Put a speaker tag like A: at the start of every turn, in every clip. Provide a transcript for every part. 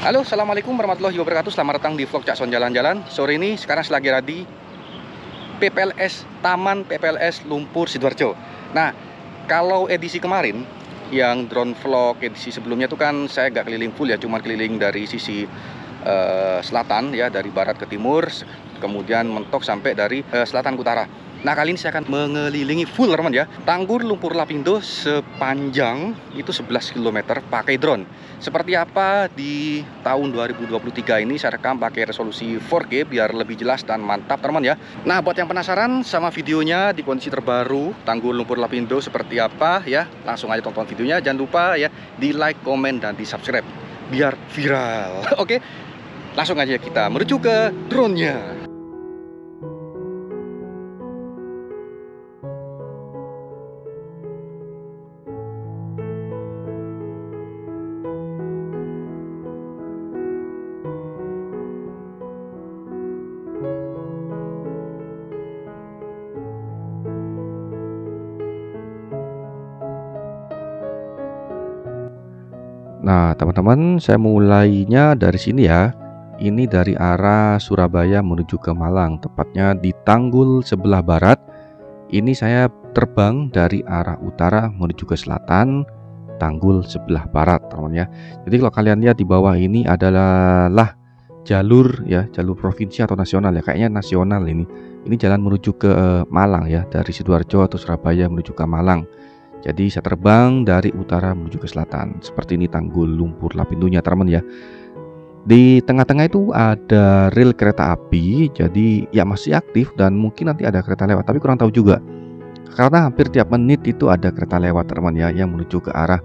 A: Halo, assalamualaikum warahmatullahi wabarakatuh. Selamat datang di vlog Cakson Jalan-Jalan. Sore ini sekarang lagi ada di PPLS Taman PPLS Lumpur Sidoarjo. Nah, kalau edisi kemarin yang drone vlog edisi sebelumnya itu kan saya nggak keliling full ya, cuma keliling dari sisi selatan ya, dari barat ke timur, kemudian mentok sampai dari selatan ke utara. Nah, kali ini saya akan mengelilingi full teman ya Tanggul Lumpur Lapindo sepanjang itu 11 km pakai drone. Seperti apa di tahun 2023 ini saya rekam pakai resolusi 4K biar lebih jelas dan mantap teman ya. Nah, buat yang penasaran sama videonya di kondisi terbaru Tanggul Lumpur Lapindo seperti apa ya, langsung aja tonton videonya. Jangan lupa ya di like, komen, dan di subscribe biar viral. Oke, langsung aja kita menuju ke drone-nya.
B: Nah, teman-teman, saya mulainya dari sini ya. Ini dari arah Surabaya menuju ke Malang, tepatnya di Tanggul sebelah barat. Ini saya terbang dari arah utara menuju ke selatan, Tanggul sebelah barat, teman ya. Jadi kalau kalian lihat di bawah ini adalah jalur ya, jalur provinsi atau nasional ya, kayaknya nasional ini. Ini jalan menuju ke Malang ya, dari Sidoarjo atau Surabaya menuju ke Malang. Jadi saya terbang dari utara menuju ke selatan. Seperti ini Tanggul Lumpur Lapindonya teman ya. Di tengah-tengah itu ada rel kereta api. Jadi ya masih aktif dan mungkin nanti ada kereta lewat, tapi kurang tahu juga. Karena hampir tiap menit itu ada kereta lewat teman ya, yang menuju ke arah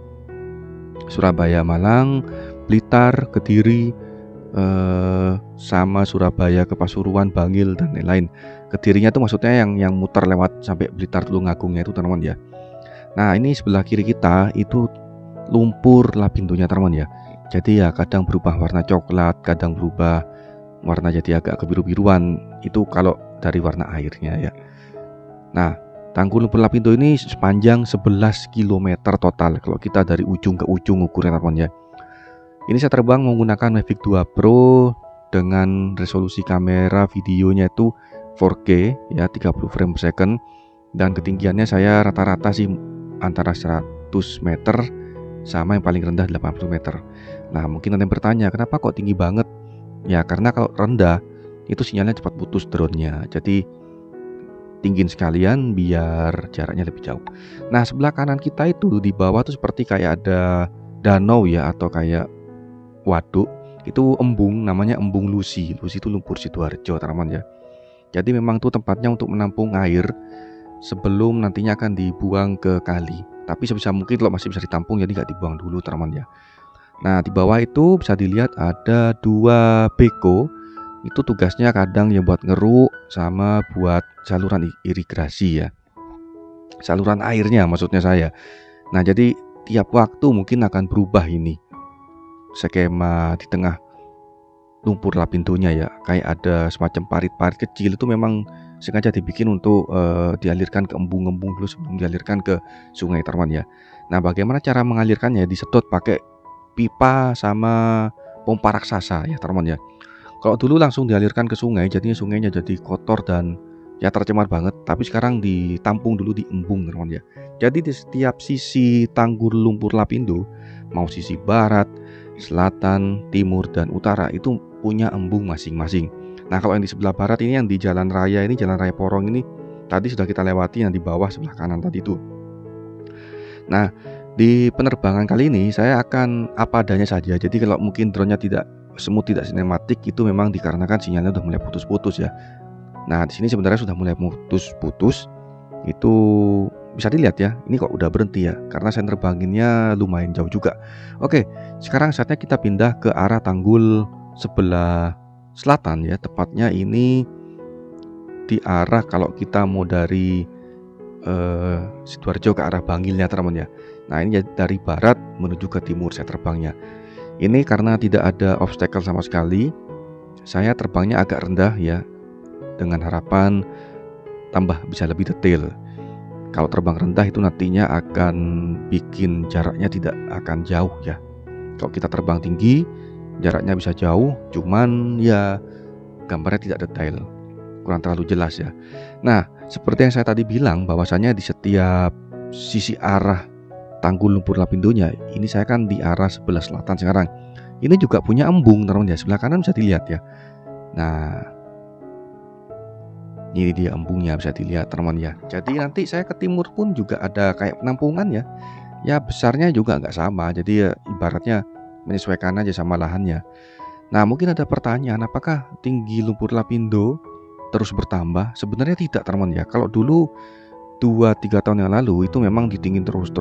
B: Surabaya, Malang, Blitar, Kediri, sama Surabaya ke Pasuruan, Bangil, dan lain-lain. Kedirinya itu maksudnya yang muter lewat sampai Blitar, Tulungagungnya itu teman ya. Nah, ini sebelah kiri kita itu lumpur lapindonya teman ya. Jadi ya kadang berubah warna coklat, kadang berubah warna jadi agak kebiru-biruan. Itu kalau dari warna airnya ya. Nah, Tanggul Lumpur Lapindo ini sepanjang 11 km total kalau kita dari ujung ke ujung ukurnya teman ya. Ini saya terbang menggunakan Mavic 2 Pro dengan resolusi kamera videonya itu 4K ya, 30 frame per second, dan ketinggiannya saya rata-rata sih antara 100 meter sama yang paling rendah 80 meter. Nah, mungkin ada yang bertanya, kenapa kok tinggi banget? Ya, karena kalau rendah itu sinyalnya cepat putus drone-nya. Jadi tinggiin sekalian biar jaraknya lebih jauh. Nah, sebelah kanan kita itu di bawah tuh seperti kayak ada danau ya, atau kayak waduk. Itu embung, namanya Embung Lusi. Lusi itu Lumpur Sidoarjo teman ya. Jadi memang tuh tempatnya untuk menampung air sebelum nantinya akan dibuang ke kali. Tapi sebisa mungkin kalau masih bisa ditampung, jadi nggak dibuang dulu teman ya. Nah, di bawah itu bisa dilihat ada 2 beko. Itu tugasnya kadang ya buat ngeruk sama buat saluran irigasi ya, saluran airnya maksudnya saya. Nah, jadi tiap waktu mungkin akan berubah ini skema di tengah lumpur lapindonya ya. Kayak ada semacam parit-parit kecil, itu memang sengaja dibikin untuk dialirkan ke embung-embung dulu sebelum dialirkan ke sungai teman ya. Nah, bagaimana cara mengalirkannya? Disedot pakai pipa sama pompa raksasa ya teman ya. Kalau dulu langsung dialirkan ke sungai, jadinya sungainya jadi kotor dan ya tercemar banget. Tapi sekarang ditampung dulu di embung teman ya. Jadi di setiap sisi Tanggul Lumpur Lapindo, mau sisi barat, selatan, timur, dan utara itu punya embung masing-masing. Nah, kalau yang di sebelah barat ini, yang di jalan raya ini, jalan raya Porong ini, tadi sudah kita lewati, yang di bawah sebelah kanan tadi itu. Nah, di penerbangan kali ini saya akan apa adanya saja. Jadi kalau mungkin drone-nya tidak smooth, tidak sinematik, itu memang dikarenakan sinyalnya sudah mulai putus-putus ya. Nah, di sini sebenarnya sudah mulai putus-putus. Itu bisa dilihat ya. Ini kok udah berhenti ya, karena saya terbanginnya lumayan jauh juga. Oke, sekarang saatnya kita pindah ke arah Tanggul sebelah selatan ya, tepatnya ini di arah kalau kita mau dari Sidoarjo ke arah Bangilnya teman ya. Nah, ini dari barat menuju ke timur saya terbangnya. Ini karena tidak ada obstacle sama sekali, saya terbangnya agak rendah ya, dengan harapan tambah bisa lebih detail. Kalau terbang rendah itu nantinya akan bikin jaraknya tidak akan jauh ya. Kalau kita terbang tinggi jaraknya bisa jauh, cuman ya gambarnya tidak detail, kurang terlalu jelas ya. Nah, seperti yang saya tadi bilang bahwasanya di setiap sisi arah tanggul lumpur lapindonya, ini saya kan di arah sebelah selatan sekarang. Ini juga punya embung teman-teman ya, sebelah kanan bisa dilihat ya. Nah, ini dia embungnya bisa dilihat teman-teman ya. Jadi nanti saya ke timur pun juga ada kayak penampungan ya. Ya besarnya juga nggak sama, jadi ya ibaratnya menyesuaikan aja sama lahannya. Nah, mungkin ada pertanyaan, apakah tinggi lumpur lapindo terus bertambah? Sebenarnya tidak teman-teman ya. Kalau dulu 2-3 tahun yang lalu itu memang ditingin terus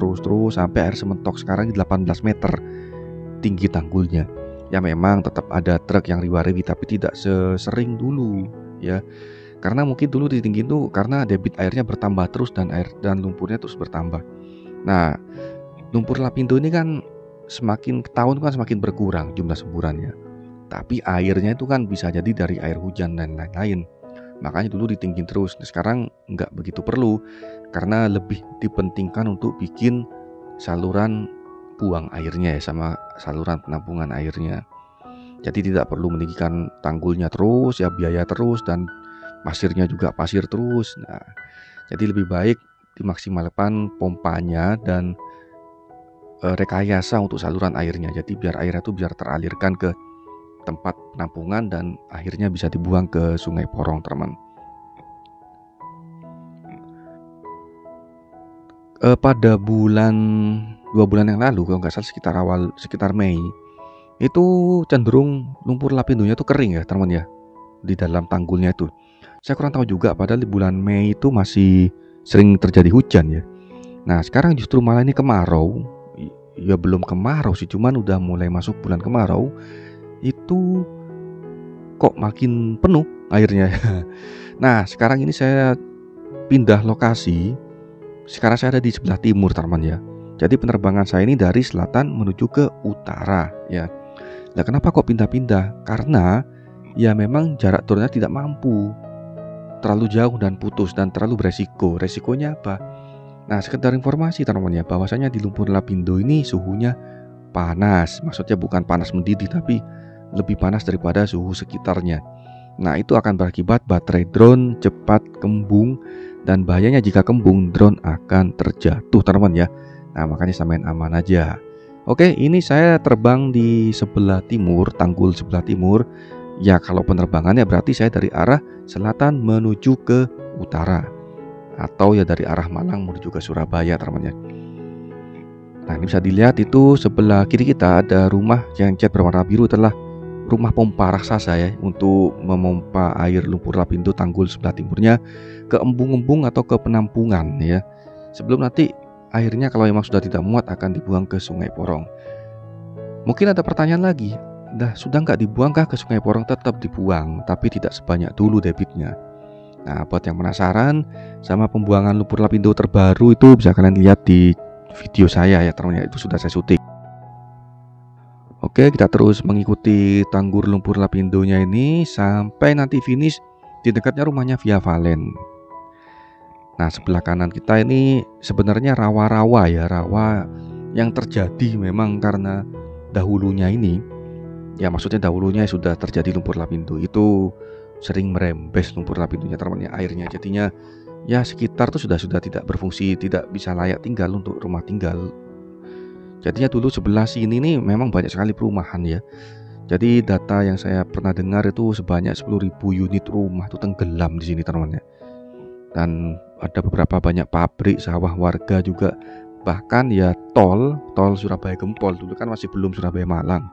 B: sampai air sementok. Sekarang 18 meter tinggi tanggulnya. Ya memang tetap ada truk yang riwa-riwi, tapi tidak sesering dulu ya. Karena mungkin dulu ditinggiin tuh karena debit airnya bertambah terus dan lumpurnya terus bertambah. Nah, lumpur lapindo ini kan semakin tahun kan semakin berkurang jumlah semburannya. Tapi airnya itu kan bisa jadi dari air hujan dan lain-lain. Makanya dulu ditinggiin terus. Sekarang nggak begitu perlu karena lebih dipentingkan untuk bikin saluran buang airnya ya, sama saluran penampungan airnya. Jadi tidak perlu meninggikan tanggulnya terus ya, biaya terus, dan pasirnya juga pasir terus. Nah, jadi lebih baik dimaksimalkan pompanya dan rekayasa untuk saluran airnya. Jadi biar airnya itu biar teralirkan ke tempat penampungan dan akhirnya bisa dibuang ke Sungai Porong, teman. Pada 2 bulan yang lalu kalau nggak salah sekitar Mei itu cenderung lumpur lapindonya itu kering ya teman ya, di dalam tanggulnya itu. Saya kurang tahu juga, padahal di bulan Mei itu masih sering terjadi hujan ya. Nah sekarang justru malah ini kemarau. Ya belum kemarau sih, cuman udah mulai masuk bulan kemarau, itu kok makin penuh airnya. Nah sekarang ini saya pindah lokasi. Sekarang saya ada di sebelah timur teman ya. Jadi penerbangan saya ini dari selatan menuju ke utara ya. Nah kenapa kok pindah-pindah? Karena ya memang jarak turunnya tidak mampu, terlalu jauh dan putus dan terlalu beresiko. Resikonya apa? Nah sekedar informasi teman-teman ya, bahwasanya di lumpur lapindo ini suhunya panas. Maksudnya bukan panas mendidih, tapi lebih panas daripada suhu sekitarnya. Nah itu akan berakibat baterai drone cepat kembung, dan bahayanya jika kembung drone akan terjatuh teman-teman ya. Nah makanya samain aman aja. Oke, ini saya terbang di sebelah timur, tanggul sebelah timur. Ya kalau penerbangannya berarti saya dari arah selatan menuju ke utara, atau ya dari arah Malang menuju ke Surabaya teman-teman ya. Nah ini bisa dilihat itu sebelah kiri kita ada rumah yang cat berwarna biru, adalah rumah pompa raksasa ya, untuk memompa air lumpur lapindo tanggul sebelah timurnya ke embung-embung atau ke penampungan ya. Sebelum nanti airnya kalau memang sudah tidak muat akan dibuang ke Sungai Porong. Mungkin ada pertanyaan lagi, sudah nggak dibuangkah ke Sungai Porong? Tetap dibuang, tapi tidak sebanyak dulu debitnya. Nah buat yang penasaran sama pembuangan lumpur lapindo terbaru itu bisa kalian lihat di video saya ya teman-teman, itu sudah saya syuting. Oke, kita terus mengikuti tanggul lumpur lapindonya ini sampai nanti finish di dekatnya rumahnya Via Valen. Nah sebelah kanan kita ini sebenarnya rawa-rawa ya, rawa yang terjadi memang karena dahulunya ini ya, maksudnya dahulunya sudah terjadi lumpur lapindo, itu sering merembes lumpur lapindonya teman-teman ya, airnya jadinya ya sekitar tuh sudah tidak berfungsi, tidak bisa layak tinggal untuk rumah tinggal. Jadinya dulu sebelah sini nih memang banyak sekali perumahan ya. Jadi data yang saya pernah dengar itu sebanyak 10.000 unit rumah tuh tenggelam di sini teman-teman ya. Dan ada beberapa banyak pabrik, sawah warga juga, bahkan ya tol Surabaya Gempol dulu kan masih belum Surabaya Malang,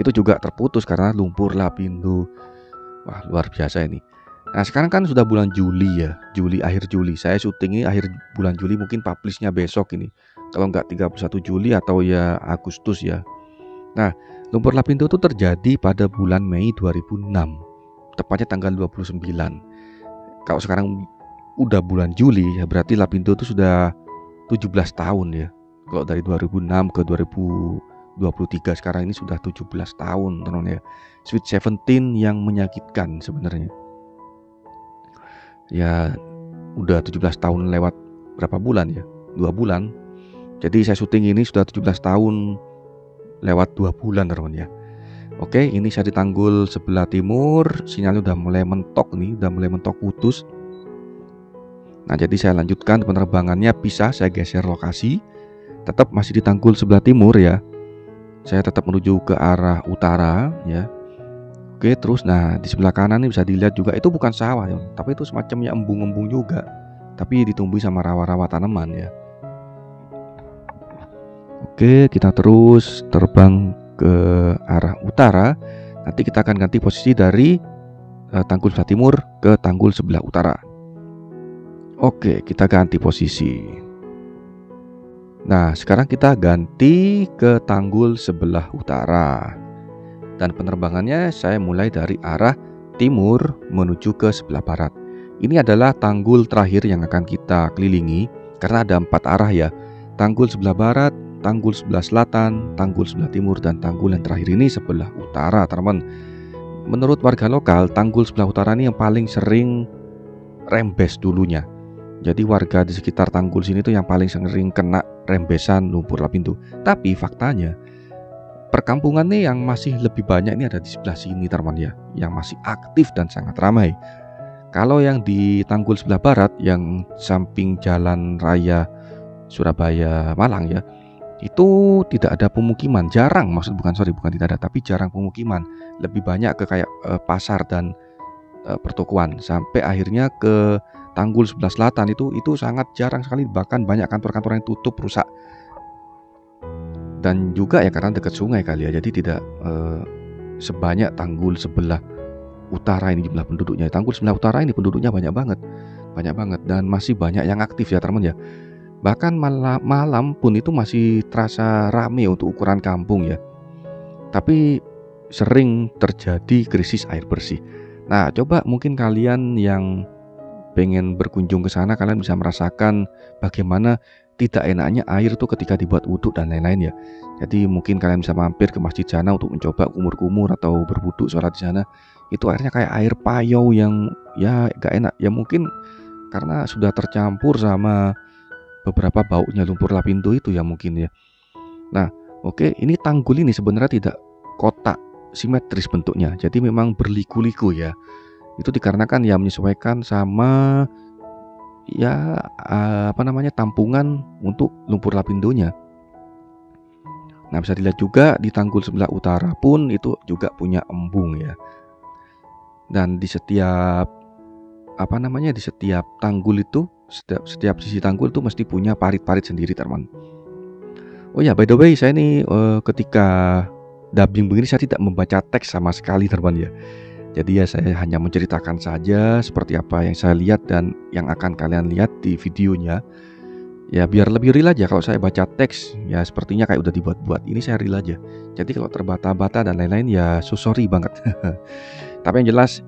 B: itu juga terputus karena lumpur lapindo. Wah luar biasa ini. Nah sekarang kan sudah bulan Juli ya, akhir Juli. Saya syuting ini akhir bulan Juli, mungkin publishnya besok ini, kalau nggak 31 Juli atau ya Agustus ya. Nah lumpur lapindo itu terjadi pada bulan Mei 2006, tepatnya tanggal 29. Kalau sekarang udah bulan Juli ya berarti lapindo itu sudah 17 tahun ya. Kalau dari 2006 ke 2023 sekarang ini sudah 17 tahun teman-teman ya. Sweet 17 yang menyakitkan sebenarnya. Ya udah 17 tahun lewat berapa bulan ya? 2 bulan. Jadi saya syuting ini sudah 17 tahun lewat 2 bulan teman-teman ya. Oke, ini saya di tanggul sebelah timur, sinyalnya udah mulai mentok nih, udah mulai mentok putus. Nah, jadi saya lanjutkan penerbangannya, bisa saya geser lokasi. Tetap masih di tanggul sebelah timur ya. Saya tetap menuju ke arah utara ya. Oke, terus nah di sebelah kanan ini bisa dilihat juga itu bukan sawah ya, tapi itu semacamnya embung-embung juga. Tapi ditumbuhi sama rawa-rawa tanaman ya. Oke, kita terus terbang ke arah utara. Nanti kita akan ganti posisi dari tanggul sebelah timur ke tanggul sebelah utara. Oke, kita ganti posisi. Nah, sekarang kita ganti ke tanggul sebelah utara. Dan penerbangannya saya mulai dari arah timur menuju ke sebelah barat. Ini adalah tanggul terakhir yang akan kita kelilingi karena ada 4 arah ya. Tanggul sebelah barat, tanggul sebelah selatan, tanggul sebelah timur, dan tanggul yang terakhir ini sebelah utara, teman-teman. Menurut warga lokal, tanggul sebelah utara ini yang paling sering rembes dulunya. Jadi warga di sekitar tanggul sini tuh yang paling sering kena rembesan lumpur lapindo. Tapi faktanya perkampungan nih yang masih lebih banyak ini ada di sebelah sini, teman ya, yang masih aktif dan sangat ramai. Kalau yang di tanggul sebelah barat yang samping jalan raya Surabaya Malang ya, itu tidak ada pemukiman, jarang, bukan tidak ada, tapi jarang pemukiman. Lebih banyak ke kayak pasar dan pertokoan. Sampai akhirnya ke tanggul sebelah selatan itu sangat jarang sekali, bahkan banyak kantor-kantor yang tutup, rusak. Dan juga ya karena dekat sungai kali ya, jadi tidak sebanyak tanggul sebelah utara ini jumlah penduduknya. Tanggul sebelah utara ini penduduknya banyak banget dan masih banyak yang aktif ya teman ya. Bahkan malam pun itu masih terasa rame untuk ukuran kampung ya. Tapi sering terjadi krisis air bersih. Nah, coba mungkin kalian yang pengen berkunjung ke sana, kalian bisa merasakan bagaimana tidak enaknya air itu ketika dibuat wudhu dan lain-lain ya. Jadi mungkin kalian bisa mampir ke masjid sana untuk mencoba kumur-kumur atau berwudhu sholat di sana. Itu airnya kayak air payau yang ya gak enak. Ya mungkin karena sudah tercampur sama beberapa baunya lumpur lapindo itu ya mungkin ya. Nah, oke, ini tanggul ini sebenarnya tidak kotak simetris bentuknya. Jadi memang berliku-liku ya. Itu dikarenakan ya menyesuaikan sama ya tampungan untuk lumpur lapindonya. Nah, bisa dilihat juga di tanggul sebelah utara pun itu juga punya embung ya. Dan di setiap di setiap tanggul itu, setiap sisi tanggul itu mesti punya parit-parit sendiri, teman. Oh ya, by the way, saya ini ketika dubbing begini saya tidak membaca teks sama sekali, teman ya. Jadi ya saya hanya menceritakan saja seperti apa yang saya lihat dan yang akan kalian lihat di videonya. Ya biar lebih real aja. Kalau saya baca teks ya sepertinya kayak udah dibuat-buat. Ini saya real aja. Jadi kalau terbata-bata dan lain-lain ya sorry banget. Tapi yang jelas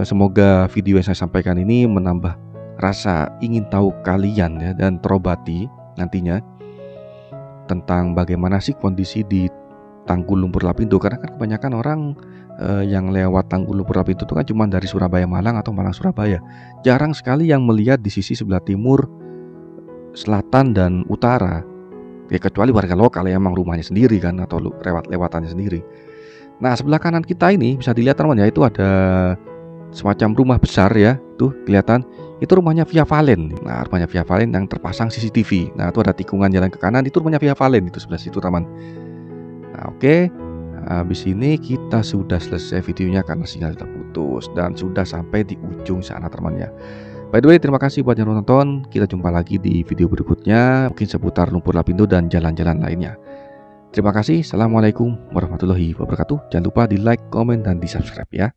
B: semoga video yang saya sampaikan ini menambah rasa ingin tahu kalian ya, dan terobati nantinya tentang bagaimana sih kondisi di tanggul lumpur lapindo. Karena kan kebanyakan orang yang lewat tanggul lumpur lapindo itu kan cuma dari Surabaya Malang atau Malang Surabaya. Jarang sekali yang melihat di sisi sebelah timur, selatan, dan utara. Ya kecuali warga lokal yang emang rumahnya sendiri kan, atau lewatannya sendiri. Nah, sebelah kanan kita ini bisa dilihat teman ya, itu ada semacam rumah besar ya, tuh kelihatan. Itu rumahnya Via Valen. Nah, rumahnya Via Valen yang terpasang CCTV. Nah, itu ada tikungan jalan ke kanan, itu rumahnya Via Valen itu sebelah situ, teman. Nah, oke. Habis ini kita sudah selesai videonya karena sinyal sudah putus dan sudah sampai di ujung sana, teman ya. By the way, terima kasih buat yang nonton. Kita jumpa lagi di video berikutnya, mungkin seputar lumpur lapindo dan jalan-jalan lainnya. Terima kasih. Assalamualaikum warahmatullahi wabarakatuh. Jangan lupa di like, komen, dan di subscribe ya.